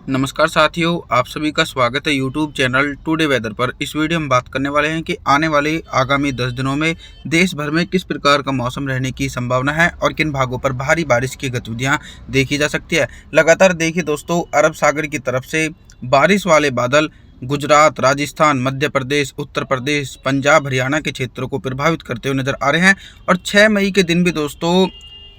नमस्कार साथियों, आप सभी का स्वागत है यूट्यूब चैनल टुडे वेदर पर। इस वीडियो में बात करने वाले हैं कि आने वाले आगामी 10 दिनों में देश भर में किस प्रकार का मौसम रहने की संभावना है और किन भागों पर भारी बारिश की गतिविधियां देखी जा सकती है। लगातार देखिए दोस्तों, अरब सागर की तरफ से बारिश वाले बादल गुजरात, राजस्थान, मध्य प्रदेश, उत्तर प्रदेश, पंजाब, हरियाणा के क्षेत्रों को प्रभावित करते हुए नजर आ रहे हैं। और 6 मई के दिन भी दोस्तों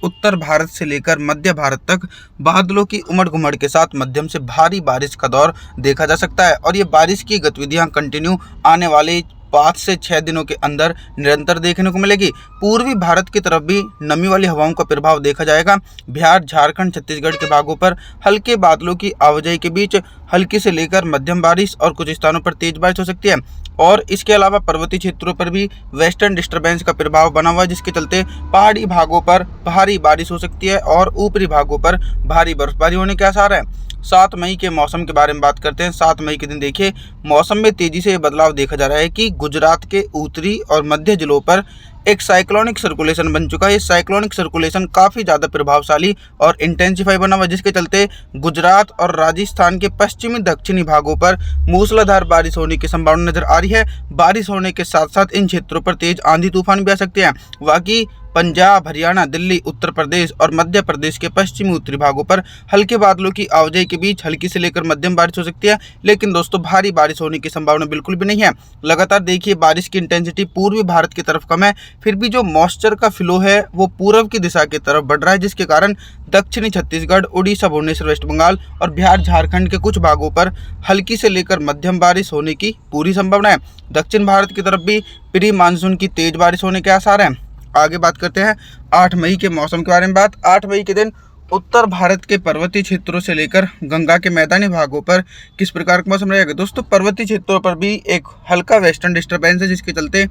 उत्तर भारत से लेकर मध्य भारत तक बादलों की उमड़ घुमड़ के साथ मध्यम से भारी बारिश का दौर देखा जा सकता है। और ये बारिश की गतिविधियां कंटिन्यू आने वाले 5 से 6 दिनों के अंदर निरंतर देखने को मिलेगी। पूर्वी भारत की तरफ भी नमी वाली हवाओं का प्रभाव देखा जाएगा। बिहार, झारखंड, छत्तीसगढ़ के भागों पर हल्के बादलों की आवाजाही के बीच हल्की से लेकर मध्यम बारिश और कुछ स्थानों पर तेज बारिश हो सकती है। और इसके अलावा पर्वतीय क्षेत्रों पर भी वेस्टर्न डिस्टर्बेंस का प्रभाव बना हुआ है, जिसके चलते पहाड़ी भागों पर भारी बारिश हो सकती है और ऊपरी भागों पर भारी बर्फबारी होने के आसार है। 7 मई के मौसम के बारे में बात करते हैं। 7 मई के दिन देखिए, मौसम में तेजी से बदलाव देखा जा रहा है कि गुजरात के उत्तरी और मध्य जिलों पर एक साइक्लोनिक सर्कुलेशन बन चुका है। इस साइक्लोनिक सर्कुलेशन काफ़ी ज़्यादा प्रभावशाली और इंटेंसिफाई बना हुआ है, जिसके चलते गुजरात और राजस्थान के पश्चिमी दक्षिणी भागों पर मूसलाधार बारिश होने की संभावना नजर आ रही है। बारिश होने के साथ साथ इन क्षेत्रों पर तेज आंधी तूफान भी आ सकते हैं। बाकी पंजाब, हरियाणा, दिल्ली, उत्तर प्रदेश और मध्य प्रदेश के पश्चिमी उत्तरी भागों पर हल्के बादलों की आवाजाही के बीच हल्की से लेकर मध्यम बारिश हो सकती है, लेकिन दोस्तों भारी बारिश होने की संभावना बिल्कुल भी नहीं है। लगातार देखिए, बारिश की इंटेंसिटी पूर्वी भारत की तरफ कम है, फिर भी जो मॉइस्चर का फ्लो है वो पूर्व की दिशा की तरफ बढ़ रहा है, जिसके कारण दक्षिणी छत्तीसगढ़, उड़ीसा, भुवनेश्वर, वेस्ट बंगाल और बिहार, झारखंड के कुछ भागों पर हल्की से लेकर मध्यम बारिश होने की पूरी संभावना है। दक्षिण भारत की तरफ भी प्री मानसून की तेज बारिश होने के आसार हैं। आगे बात करते हैं 8 मई के मौसम के बारे में। 8 मई के दिन उत्तर भारत के पर्वतीय क्षेत्रों से लेकर गंगा के मैदानी भागों पर किस प्रकार का मौसम रहेगा। दोस्तों, पर्वतीय क्षेत्रों पर भी एक हल्का वेस्टर्न डिस्टर्बेंस है, जिसके चलते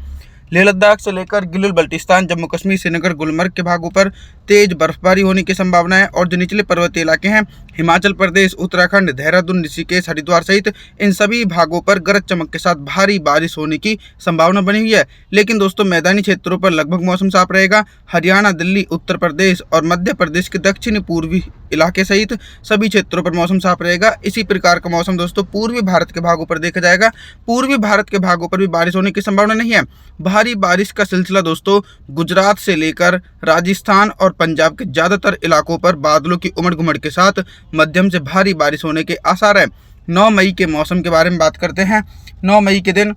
लेह लद्दाख से लेकर गिलगित बल्टिस्तान, जम्मू कश्मीर, श्रीनगर, गुलमर्ग के भागों पर तेज बर्फबारी होने की संभावना है। और जो निचले पर्वतीय इलाके हैं, हिमाचल प्रदेश, उत्तराखंड, देहरादून, ऋषिकेश, हरिद्वार सहित इन सभी भागों पर गरज चमक के साथ भारी बारिश होने की संभावना बनी हुई है। लेकिन दोस्तों, मैदानी क्षेत्रों पर लगभग मौसम साफ रहेगा। हरियाणा, दिल्ली, उत्तर प्रदेश और मध्य प्रदेश के दक्षिणी पूर्वी इलाके सहित सभी क्षेत्रों पर मौसम साफ रहेगा। इसी प्रकार का मौसम दोस्तों पूर्वी भारत के भागों पर देखा जाएगा। पूर्वी भारत के भागों पर भी बारिश होने की संभावना नहीं है। भारी बारिश का सिलसिला दोस्तों गुजरात से लेकर राजस्थान और पंजाब के ज़्यादातर इलाकों पर बादलों की उमड़ घुमड़ के साथ मध्यम से भारी बारिश होने के आसार है। 9 मई के मौसम के बारे में बात करते हैं। 9 मई के दिन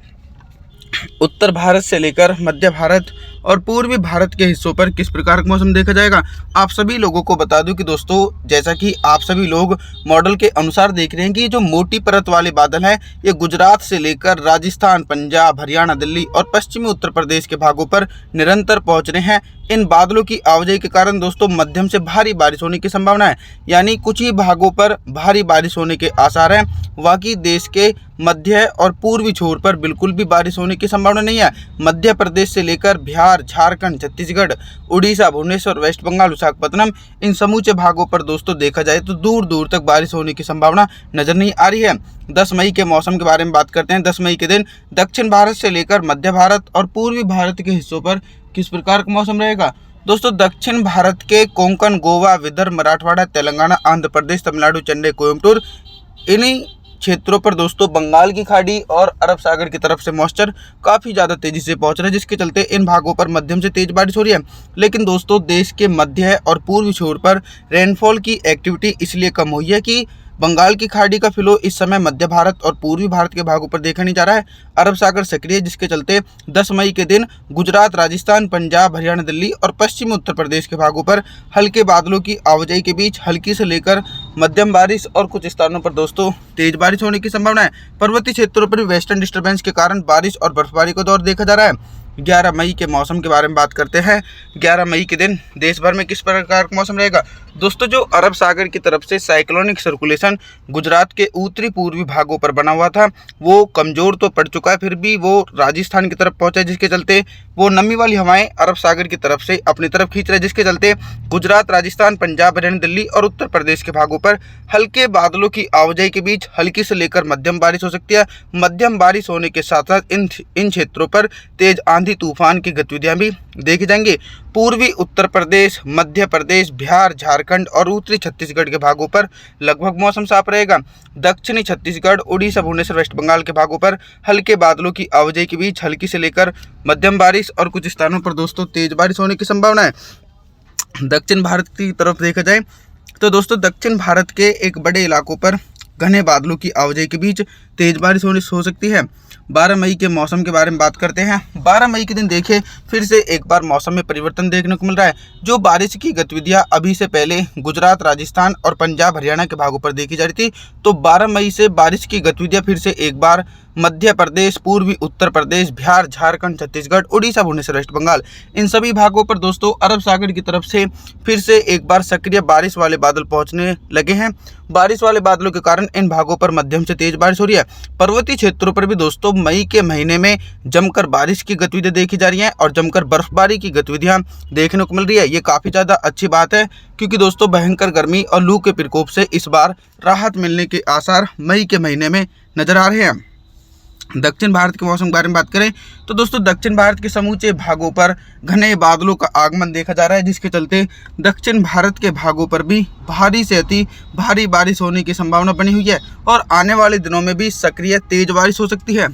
उत्तर भारत से लेकर मध्य भारत और पूर्वी भारत के हिस्सों पर किस प्रकार का मौसम देखा जाएगा। आप सभी लोगों को बता दूं कि दोस्तों, जैसा कि आप सभी लोग मॉडल के अनुसार देख रहे हैं कि जो मोटी परत वाले बादल हैं, ये गुजरात से लेकर राजस्थान, पंजाब, हरियाणा, दिल्ली और पश्चिमी उत्तर प्रदेश के भागों पर निरंतर पहुंच रहे हैं। इन बादलों की आवाजाही के कारण दोस्तों मध्यम से भारी बारिश होने की संभावना है, यानी कुछ ही भागों पर भारी बारिश होने के आसार हैं। बाकी देश के मध्य और पूर्वी छोर पर बिल्कुल भी बारिश होने की संभावना नहीं है। मध्य प्रदेश से लेकर बिहार, झारखंड, छत्तीसगढ़, उड़ीसा, भुवनेश्वर, वेस्ट बंगाल, विशाखापत्तनम, इन समूचे भागों पर दोस्तों देखा जाए तो दूर दूर तक बारिश होने की संभावना नजर नहीं आ रही है। 10 मई के मौसम के बारे में बात करते हैं। 10 मई के दिन दक्षिण भारत से लेकर मध्य भारत और पूर्वी भारत के हिस्सों पर किस प्रकार का मौसम रहेगा। दोस्तों, दक्षिण भारत के कोंकण, गोवा, विदर्भ, मराठवाड़ा, तेलंगाना, आंध्र प्रदेश, तमिलनाडु, चेन्नई, कोयम्बटूर, इन्हीं क्षेत्रों पर दोस्तों बंगाल की खाड़ी और अरब सागर की तरफ से मॉइस्चर काफ़ी ज़्यादा तेज़ी से पहुंच रहा है, जिसके चलते इन भागों पर मध्यम से तेज बारिश हो रही है। लेकिन दोस्तों, देश के मध्य और पूर्वी छोर पर रेनफॉल की एक्टिविटी इसलिए कम हुई है कि बंगाल की खाड़ी का फ्लो इस समय मध्य भारत और पूर्वी भारत के भागों पर देखा नहीं जा रहा है। अरब सागर सक्रिय है, जिसके चलते 10 मई के दिन गुजरात, राजस्थान, पंजाब, हरियाणा, दिल्ली और पश्चिमी उत्तर प्रदेश के भागों पर हल्के बादलों की आवाजाही के बीच हल्की से लेकर मध्यम बारिश और कुछ स्थानों पर दोस्तों तेज बारिश होने की संभावना है। पर्वतीय क्षेत्रों पर वेस्टर्न डिस्टर्बेंस के कारण बारिश और बर्फबारी का दौर देखा जा रहा है। 11 मई के मौसम के बारे में बात करते हैं। 11 मई के दिन देश भर में किस प्रकार का मौसम रहेगा। दोस्तों, जो अरब सागर की तरफ से साइक्लोनिक सर्कुलेशन गुजरात के उत्तरी पूर्वी भागों पर बना हुआ था, वो कमज़ोर तो पड़ चुका है, फिर भी वो राजस्थान की तरफ पहुंचा, जिसके चलते वो नमी वाली हवाएं अरब सागर की तरफ से अपनी तरफ खींच रहे हैं, जिसके चलते गुजरात, राजस्थान, पंजाब, हरियाणा, दिल्ली और उत्तर प्रदेश के भागों पर हल्के बादलों की आवाजाही के बीच हल्की से लेकर मध्यम बारिश हो सकती है। मध्यम बारिश होने के साथ साथ इन क्षेत्रों पर तेज आंधी तूफान की गतिविधियां भी देखी जाएंगी। पूर्वी उत्तर प्रदेश, मध्य प्रदेश, बिहार, झारखंड झारखंड और उत्तरी छत्तीसगढ़ के भागों पर लगभग मौसम साफ रहेगा। दक्षिणी छत्तीसगढ़, उड़ीसा, भुवनेश्वर, वेस्ट बंगाल के भागों पर हल्के बादलों की आवाजाही के बीच हल्की से लेकर मध्यम बारिश और कुछ स्थानों पर दोस्तों तेज बारिश होने की संभावना है। दक्षिण भारत की तरफ देखा जाए तो दोस्तों दक्षिण भारत के एक बड़े इलाकों पर घने बादलों की आवाजाही के बीच तेज बारिश हो सकती है। 12 मई के मौसम के बारे में बात करते हैं। 12 मई के दिन देखिए फिर से एक बार मौसम में परिवर्तन देखने को मिल रहा है। जो बारिश की गतिविधियां अभी से पहले गुजरात, राजस्थान और पंजाब, हरियाणा के भागों पर देखी जा रही थी, तो 12 मई से बारिश की गतिविधियां फिर से एक बार मध्य प्रदेश, पूर्वी उत्तर प्रदेश, बिहार, झारखंड, छत्तीसगढ़, उड़ीसा, भुवनेश्वर, वेस्ट बंगाल, इन सभी भागों पर दोस्तों अरब सागर की तरफ से फिर से एक बार सक्रिय बारिश वाले बादल पहुंचने लगे हैं। बारिश वाले बादलों के कारण इन भागों पर मध्यम से तेज बारिश हो रही है। पर्वतीय क्षेत्रों पर भी दोस्तों मई के महीने में जमकर बारिश की गतिविधियां देखी जा रही हैं और जमकर बर्फबारी की गतिविधियां देखने को मिल रही है। ये काफ़ी ज़्यादा अच्छी बात है, क्योंकि दोस्तों भयंकर गर्मी और लू के प्रकोप से इस बार राहत मिलने के आसार मई के महीने में नजर आ रहे हैं। दक्षिण भारत के मौसम के बारे में बात करें तो दोस्तों दक्षिण भारत के समूचे भागों पर घने बादलों का आगमन देखा जा रहा है, जिसके चलते दक्षिण भारत के भागों पर भी भारी से अति भारी बारिश होने की संभावना बनी हुई है और आने वाले दिनों में भी सक्रिय तेज बारिश हो सकती है।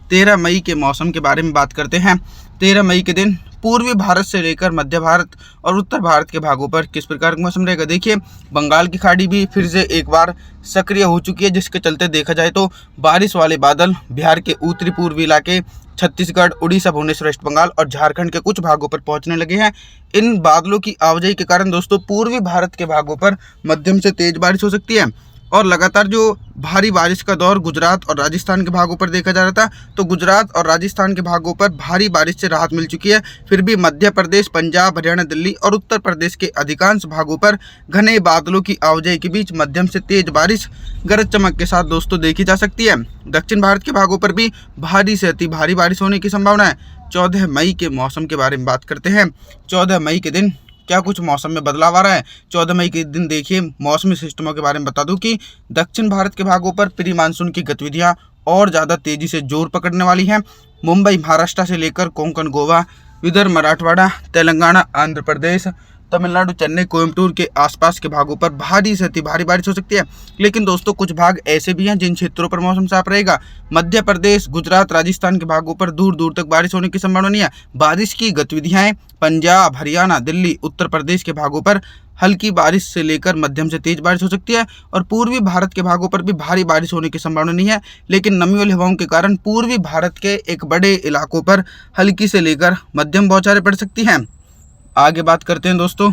13 मई के मौसम के बारे में बात करते हैं। 13 मई के दिन पूर्वी भारत से लेकर मध्य भारत और उत्तर भारत के भागों पर किस प्रकार का मौसम रहेगा। देखिए बंगाल की खाड़ी भी फिर से एक बार सक्रिय हो चुकी है, जिसके चलते देखा जाए तो बारिश वाले बादल बिहार के उत्तरी पूर्वी इलाके, छत्तीसगढ़, उड़ीसा, भुवनेश्वर, वेस्ट बंगाल और झारखंड के कुछ भागों पर पहुंचने लगे हैं। इन बादलों की आवाजाही के कारण दोस्तों पूर्वी भारत के भागों पर मध्यम से तेज बारिश हो सकती है और लगातार जो भारी बारिश का दौर गुजरात और राजस्थान के भागों पर देखा जा रहा था, तो गुजरात और राजस्थान के भागों पर भारी बारिश से राहत मिल चुकी है। फिर भी मध्य प्रदेश, पंजाब, हरियाणा, दिल्ली और उत्तर प्रदेश के अधिकांश भागों पर घने बादलों की आवाजाही के बीच मध्यम से तेज बारिश गरज चमक के साथ दोस्तों देखी जा सकती है। दक्षिण भारत के भागों पर भी भारी से अति भारी बारिश होने की संभावना है। 14 मई के मौसम के बारे में बात करते हैं। 14 मई के दिन क्या कुछ मौसम में बदलाव आ रहा है। 14 मई के दिन देखिए मौसमी सिस्टमों के बारे में बता दूं कि दक्षिण भारत के भागों पर प्री मानसून की गतिविधियां और ज़्यादा तेजी से जोर पकड़ने वाली हैं। मुंबई, महाराष्ट्र से लेकर कोंकण, गोवा, विदर्भ, मराठवाड़ा, तेलंगाना, आंध्र प्रदेश, तमिलनाडु, चेन्नई, कोयम्बटूर के आसपास के भागों पर भारी से अति भारी बारिश हो सकती है। लेकिन दोस्तों कुछ भाग ऐसे भी हैं जिन क्षेत्रों पर मौसम साफ रहेगा। मध्य प्रदेश, गुजरात, राजस्थान के भागों पर दूर दूर तक बारिश होने की संभावना नहीं है। बारिश की गतिविधियां पंजाब, हरियाणा, दिल्ली, उत्तर प्रदेश के भागों पर हल्की बारिश से लेकर मध्यम से तेज बारिश हो सकती है और पूर्वी भारत के भागों पर भी भारी बारिश होने की संभावना नहीं है। लेकिन नमी वाली हवाओं के कारण पूर्वी भारत के एक बड़े इलाकों पर हल्की से लेकर मध्यम बौछारें पड़ सकती हैं। आगे बात करते हैं दोस्तों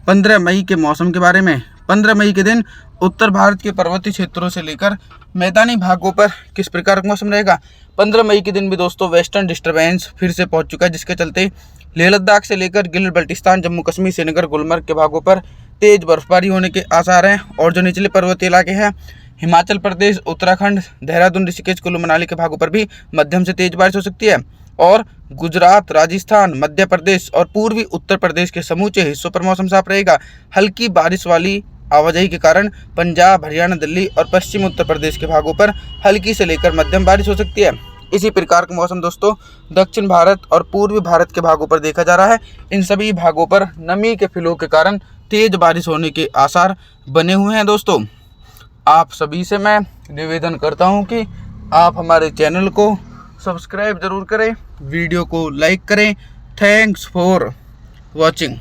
15 मई के मौसम के बारे में। 15 मई के दिन उत्तर भारत के पर्वतीय क्षेत्रों से लेकर मैदानी भागों पर किस प्रकार का मौसम रहेगा। 15 मई के दिन भी दोस्तों वेस्टर्न डिस्टर्बेंस फिर से पहुंच चुका है, जिसके चलते लेह लद्दाख से लेकर गिलगित बल्टिस्तान, जम्मू कश्मीर, श्रीनगर, गुलमर्ग के भागों पर तेज बर्फबारी होने के आसार हैं। और जो निचले पर्वतीय इलाके हैं हिमाचल प्रदेश, उत्तराखंड, देहरादून, ऋषिकेश, कुल्लू मनाली के भागों पर भी मध्यम से तेज बारिश हो सकती है। और गुजरात, राजस्थान, मध्य प्रदेश और पूर्वी उत्तर प्रदेश के समूचे हिस्सों पर मौसम साफ रहेगा। हल्की बारिश वाली आवाजाही के कारण पंजाब, हरियाणा, दिल्ली और पश्चिम उत्तर प्रदेश के भागों पर हल्की से लेकर मध्यम बारिश हो सकती है। इसी प्रकार का मौसम दोस्तों दक्षिण भारत और पूर्वी भारत के भागों पर देखा जा रहा है। इन सभी भागों पर नमी के फ्लो के कारण तेज बारिश होने के आसार बने हुए हैं। दोस्तों आप सभी से मैं निवेदन करता हूं कि आप हमारे चैनल को सब्सक्राइब जरूर करें, वीडियो को लाइक करें। Thanks for watching.